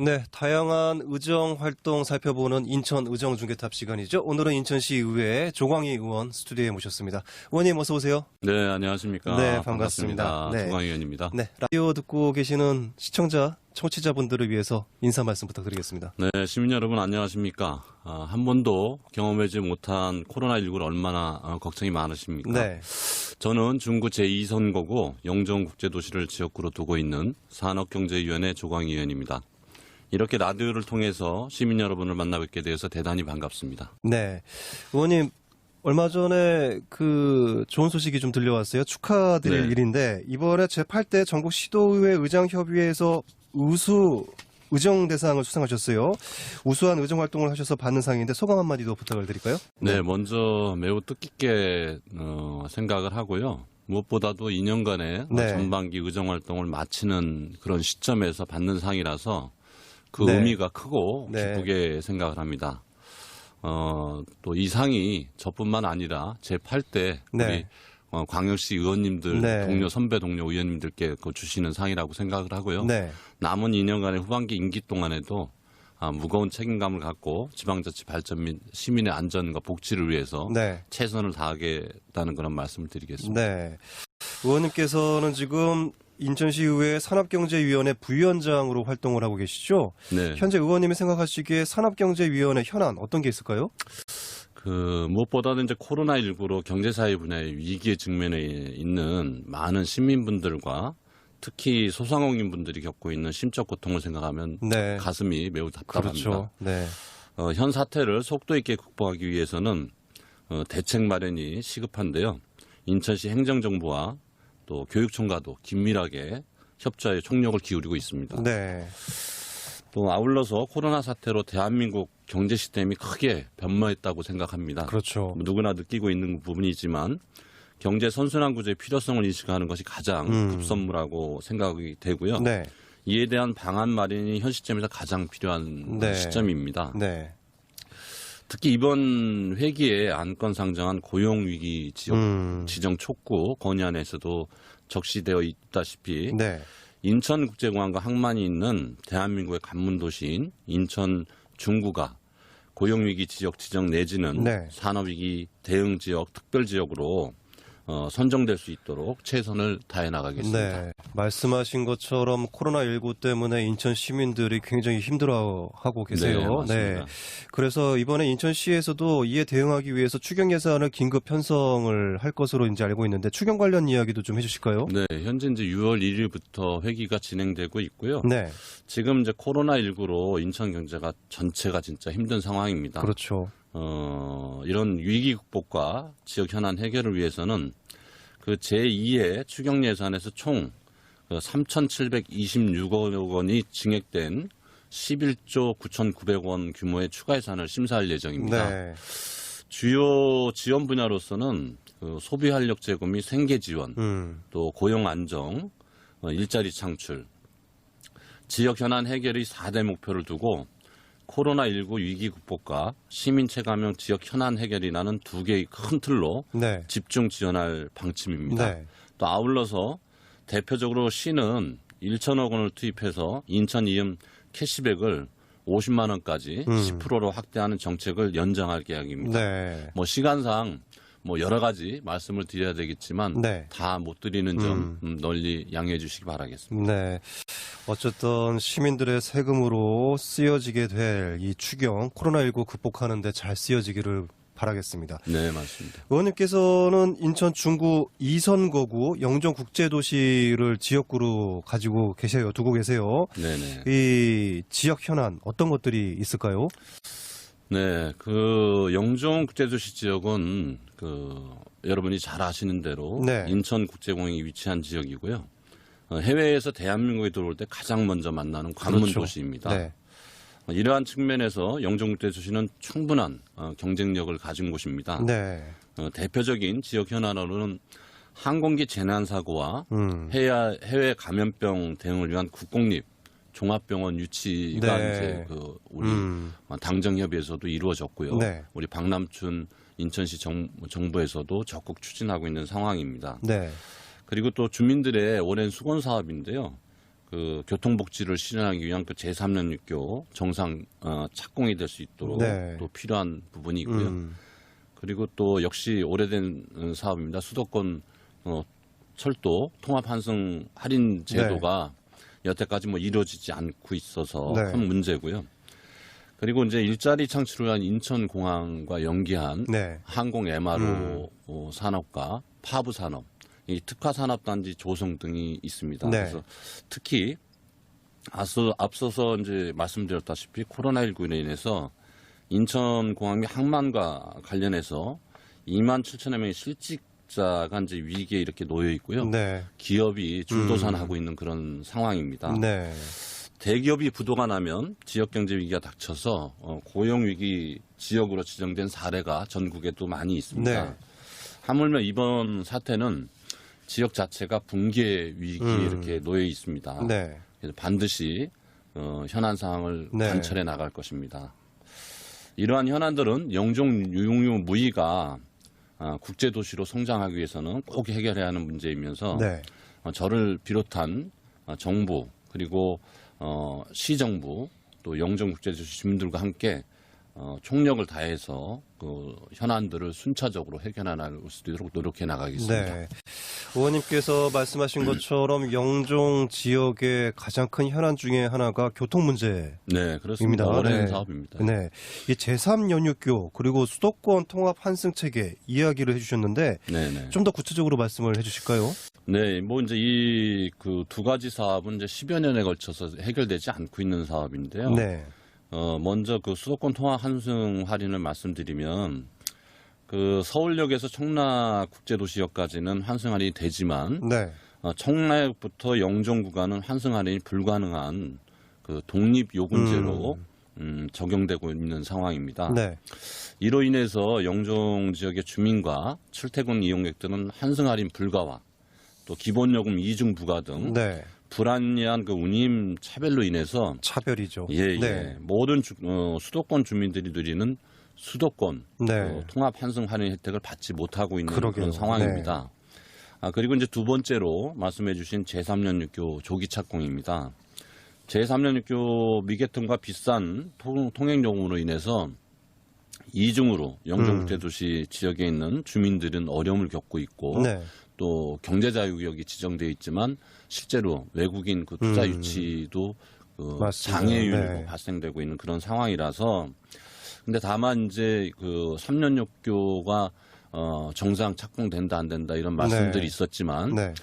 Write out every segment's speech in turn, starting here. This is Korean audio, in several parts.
네, 다양한 의정 활동 살펴보는 인천 의정 중계탑 시간이죠. 오늘은 인천시 의회 조광희 의원 스튜디오에 모셨습니다. 의원님 어서 오세요. 네, 안녕하십니까. 네, 반갑습니다. 네. 조광희 의원입니다. 네, 라디오 듣고 계시는 시청자, 청취자분들을 위해서 인사 말씀 부탁드리겠습니다. 네, 시민 여러분 안녕하십니까. 한 번도 경험하지 못한 코로나19를 얼마나 걱정이 많으십니까. 네. 저는 중구 제2선거구 영종국제도시를 지역구로 두고 있는 산업경제위원회 조광희 의원입니다. 이렇게 라디오를 통해서 시민 여러분을 만나뵙게 되어서 대단히 반갑습니다. 네, 의원님 얼마 전에 그 좋은 소식이 좀 들려왔어요. 축하드릴 네. 일인데 이번에 제8대 전국 시도의회 의장협의회에서 우수 의정 대상을 수상하셨어요. 우수한 의정 활동을 하셔서 받는 상인데 소감 한마디도 부탁을 드릴까요? 네, 먼저 매우 뜻깊게 생각을 하고요. 무엇보다도 2년간의 네. 전반기 의정 활동을 마치는 그런 시점에서 받는 상이라서 그 네. 의미가 크고 네. 기쁘게 생각을 합니다. 또 이 상이 저뿐만 아니라 제8대 네. 우리 광역시 의원님들, 네. 선배 동료 의원님들께 주시는 상이라고 생각을 하고요. 네. 남은 2년간의 후반기 임기 동안에도 무거운 책임감을 갖고 지방자치 발전 및 시민의 안전과 복지를 위해서 네. 최선을 다하겠다는 그런 말씀을 드리겠습니다. 네. 의원님께서는 지금 인천시의회 산업경제위원회 부위원장으로 활동을 하고 계시죠? 네. 현재 의원님이 생각하시기에 산업경제위원회 현안 어떤 게 있을까요? 무엇보다는 이제 코로나19로 경제사회 분야의 위기에 직면해 있는 많은 시민분들과 특히 소상공인분들이 겪고 있는 심적 고통을 생각하면 네. 가슴이 매우 답답합니다. 그렇죠. 네. 현 사태를 속도 있게 극복하기 위해서는 대책 마련이 시급한데요. 인천시 행정정부와 또 교육청과도 긴밀하게 협조에 총력을 기울이고 있습니다. 네. 또 아울러서 코로나 사태로 대한민국 경제 시스템이 크게 변모했다고 생각합니다. 그렇죠. 누구나 느끼고 있는 부분이지만 경제 선순환 구조의 필요성을 인식하는 것이 가장 급선무라고 생각이 되고요. 네. 이에 대한 방안 마련이 현 시점에서 가장 필요한 네. 시점입니다. 네. 특히 이번 회기에 안건 상정한 고용위기 지역 지정 촉구 건의안에서도 적시되어 있다시피 네. 인천국제공항과 항만이 있는 대한민국의 관문도시인 인천 중구가 고용위기 지역 지정 내지는 네. 산업위기 대응지역 특별지역으로 선정될 수 있도록 최선을 다해 나가겠습니다. 네. 말씀하신 것처럼 코로나19 때문에 인천 시민들이 굉장히 힘들어하고 계세요. 네, 맞습니다. 그래서 이번에 인천시에서도 이에 대응하기 위해서 추경 예산을 긴급 편성을 할 것으로 이제 알고 있는데 추경 관련 이야기도 좀 해주실까요? 네, 현재 이제 6월 1일부터 회기가 진행되고 있고요. 네. 지금 이제 코로나19로 인천 경제가 전체가 진짜 힘든 상황입니다. 그렇죠. 이런 위기 극복과 지역 현안 해결을 위해서는 그 제2의 추경 예산에서 총 3,726억 원이 증액된 11조 9,900원 규모의 추가 예산을 심사할 예정입니다. 네. 주요 지원 분야로서는 소비 활력 제고 및 생계 지원, 또 고용 안정, 일자리 창출, 지역 현안 해결의 4대 목표를 두고 코로나19 위기 극복과 시민 체감형 지역 현안 해결이라는 두 개의 큰 틀로 네. 집중 지원할 방침입니다. 네. 또 아울러서 대표적으로 시는 1천억 원을 투입해서 인천 이음 캐시백을 50만 원까지 10%로 확대하는 정책을 연장할 계획입니다. 네. 시간상 여러 가지 말씀을 드려야 되겠지만 네. 다 못 드리는 점 널리 양해해 주시기 바라겠습니다. 네. 어쨌든 시민들의 세금으로 쓰여지게 될 이 추경 코로나19 극복하는 데 잘 쓰여지기를 바라겠습니다. 네, 맞습니다. 의원님께서는 인천 중구 2선거구 영종국제도시를 지역구로 두고 계세요. 네네. 이 지역 현안 어떤 것들이 있을까요? 네, 영종국제도시 지역은 여러분이 잘 아시는 대로 네. 인천국제공항이 위치한 지역이고요. 해외에서 대한민국에 들어올 때 가장 먼저 만나는 관문 그렇죠. 도시입니다. 네. 이러한 측면에서 영종국제도시는 충분한 경쟁력을 가진 곳입니다. 네. 대표적인 지역 현안으로는 항공기 재난 사고와 해외 감염병 대응을 위한 국공립 종합병원 유치가 네. 이제 우리 당정협의에서도 이루어졌고요. 네. 우리 박남춘 인천시 정부에서도 적극 추진하고 있는 상황입니다. 네. 그리고 또 주민들의 오랜 수건 사업인데요. 그 교통복지를 실현하기 위한 그 제3연육교 정상 착공이 될 수 있도록 네. 또 필요한 부분이 있고요. 그리고 또 역시 오래된 사업입니다. 수도권 철도 통합 환승 할인 제도가 여태까지 뭐 이루어지지 않고 있어서 네. 큰 문제고요. 그리고 이제 일자리 창출을 위한 인천공항과 연계한 네. 항공 MRO 산업과 파브 산업, 이 특화 산업단지 조성 등이 있습니다. 네. 그래서 특히 앞서서 이제 말씀드렸다시피 코로나19로 인해서 인천공항이 항만과 관련해서 2만 7천여 명의 실직자가 이제 위기에 이렇게 놓여 있고요. 네. 기업이 줄도산하고 있는 그런 상황입니다. 네. 대기업이 부도가 나면 지역 경제 위기가 닥쳐서 고용 위기 지역으로 지정된 사례가 전국에도 많이 있습니다. 네. 하물며 이번 사태는 지역 자체가 붕괴 위기에 이렇게 놓여 있습니다. 네. 그래서 반드시 현안 사항을 네. 관철해 나갈 것입니다. 이러한 현안들은 영종 유무위가 국제 도시로 성장하기 위해서는 꼭 해결해야 하는 문제이면서 네. 저를 비롯한 정부 그리고 시정부 또 영종국제도시 주민들과 함께 총력을 다해서 그 현안들을 순차적으로 해결해 나갈 수 있도록 노력해 나가겠습니다. 네. 의원님께서 말씀하신 것처럼 영종 지역의 가장 큰 현안 중에 하나가 교통 문제. 네, 그렇습니다. 입니다. 오랜 네. 사업입니다. 네. 이 제3연육교 그리고 수도권 통합 환승 체계 이야기를 해주셨는데 네네. 좀 더 구체적으로 말씀을 해주실까요? 네, 뭐 이제 이 그 두 가지 사업은 이제 10여 년에 걸쳐서 해결되지 않고 있는 사업인데요. 네. 먼저 그 수도권 통합 환승 할인을 말씀드리면 그 서울역에서 청라국제도시역까지는 환승 할인이 되지만 네. 청라역부터 영종 구간은 환승 할인이 불가능한 그 독립 요금제로 적용되고 있는 상황입니다. 네. 이로 인해서 영종 지역의 주민과 출퇴근 이용객들은 환승 할인 불가와 또 기본요금 이중 부과 등 네. 불합리한 그 운임 차별로 인해서 차별이죠. 예, 네. 모든 수도권 주민들이 누리는 수도권 네. 통합 환승 할인 혜택을 받지 못하고 있는 그러게요. 그런 상황입니다. 그리고 이제 두 번째로 말씀해주신 제3연육교 조기 착공입니다. 제3연육교 미개통과 비싼 통행요금으로 인해서 이중으로 영종국제도시 지역에 있는 주민들은 어려움을 겪고 있고 네. 또 경제자유구역이 지정되어 있지만 실제로 외국인 그 투자 유치도 그 맞습니다. 장애율이 네. 발생되고 있는 그런 상황이라서 근데 다만 이제 그 3년육교가 정상 착공된다 안 된다 이런 말씀들이 네. 있었지만 네.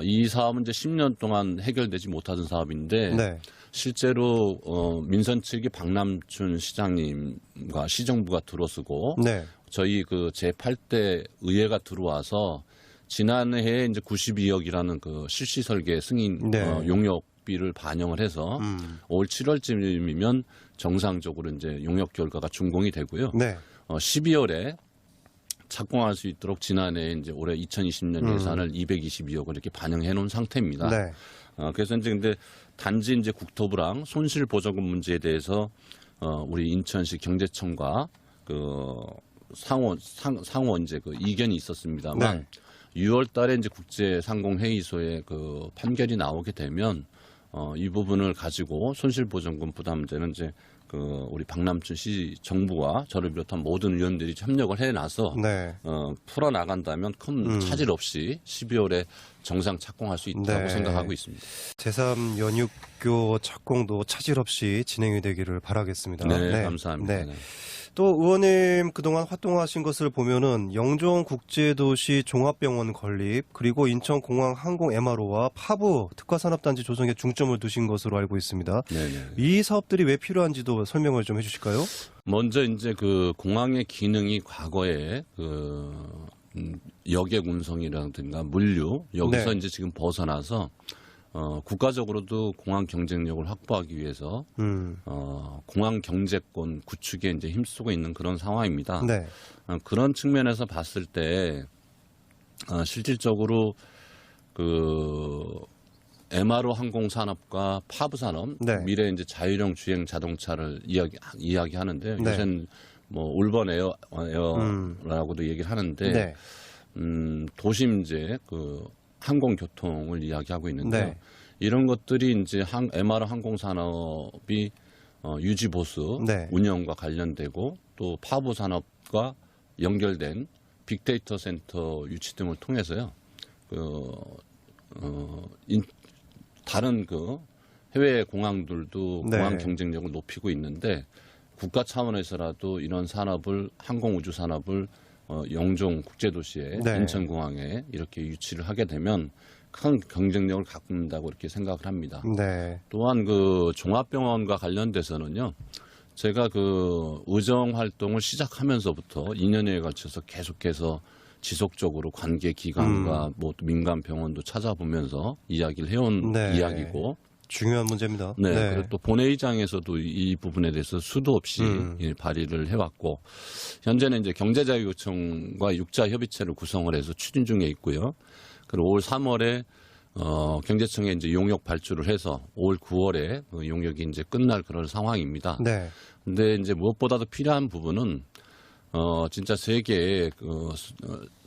이 사업은 이제 10년 동안 해결되지 못하던 사업인데 네. 실제로 민선 측이 박남춘 시장님과 시정부가 들어서고 네. 저희 그 제8대 의회가 들어와서 지난해에 이제 92억이라는 그 실시 설계 승인 네. 용역비를 반영을 해서 올 7월쯤이면 정상적으로 이제 용역 결과가 준공이 되고요. 네. 12월에 착공할 수 있도록 지난해 이제 올해 2020년 예산을 222억을 이렇게 반영해 놓은 상태입니다. 네. 그래서 이제 근데 단지 이제 국토부랑 손실 보조금 문제에 대해서 우리 인천시 경제청과 그 상호 이제 그 이견이 있었습니다만 네. 6월 달에 이제 국제상공회의소에 그 판결이 나오게 되면 이 부분을 가지고 손실보전금 부담 문제는 이제 그 우리 박남춘 시 정부와 저를 비롯한 모든 의원들이 협력을 해놔서 네. 풀어 나간다면 큰 차질 없이 12월에 정상 착공할 수 있다고 네. 생각하고 있습니다. 제3연육교 착공도 차질 없이 진행이 되기를 바라겠습니다. 네, 감사합니다. 네. 네. 또 의원님 그동안 활동하신 것을 보면은 영종국제도시 종합병원 건립 그리고 인천공항 항공 MRO와 파브 특화산업단지 조성에 중점을 두신 것으로 알고 있습니다. 네네. 이 사업들이 왜 필요한지도 설명을 좀 해주실까요? 먼저 이제 그 공항의 기능이 과거에 그 여객 운송이라든가 물류 여기서 네. 이제 지금 벗어나서 국가적으로도 공항 경쟁력을 확보하기 위해서 공항 경제권 구축에 이제 힘쓰고 있는 그런 상황입니다. 네. 그런 측면에서 봤을 때 실질적으로 그 MRO 항공 산업과 파브 산업 네. 미래 이제 자율형 주행 자동차를 이야기하는데 네. 요새는 뭐 울번 에어라고도 얘기를 하는데 네. 도심 이제 그 항공 교통을 이야기하고 있는데 네. 이런 것들이 이제 MR 항공 산업이 유지 보수 네. 운영과 관련되고 또 파부 산업과 연결된 빅데이터 센터 유치 등을 통해서요. 다른 해외 공항들도 네. 공항 경쟁력을 높이고 있는데 국가 차원에서라도 이런 산업을 항공 우주 산업을 영종 국제도시에 네. 인천공항에 이렇게 유치를 하게 되면 큰 경쟁력을 갖는다고 이렇게 생각을 합니다. 네. 또한 종합병원과 관련돼서는요. 제가 의정 활동을 시작하면서부터 2년여에 걸쳐서 계속해서 지속적으로 관계 기관과 뭐 민간 병원도 찾아보면서 이야기를 해온 네. 이야기고 중요한 문제입니다. 네. 네. 그리고 또 본회의장에서도 이 부분에 대해서 수도 없이 발의를 해왔고 현재는 이제 경제자유요청과 육자협의체를 구성을 해서 추진 중에 있고요. 그리고 올 3월에 경제청에 이제 용역 발주를 해서 올 9월에 용역이 이제 끝날 그런 상황입니다. 네. 근데 이제 무엇보다도 필요한 부분은 진짜 세계의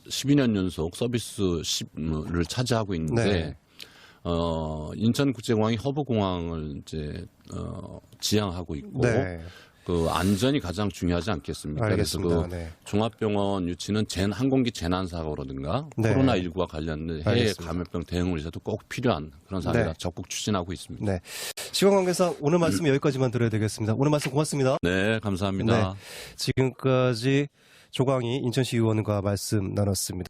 12년 연속 서비스 10을 차지하고 있는데 네. 인천국제공항이 허브공항을 이제 지향하고 있고 네. 안전이 가장 중요하지 않겠습니까? 알겠습니다. 그래서 네. 종합병원 유치는 항공기 재난 사고라든가 네. 코로나19와 관련된 해외 알겠습니다. 감염병 대응을 위해서도 꼭 필요한 그런 사례라 네. 적극 추진하고 있습니다. 네. 시간 관계상 오늘 말씀 여기까지만 드려야 되겠습니다. 오늘 말씀 고맙습니다. 네, 감사합니다. 지금까지 조광희 인천시 의원과 말씀 나눴습니다.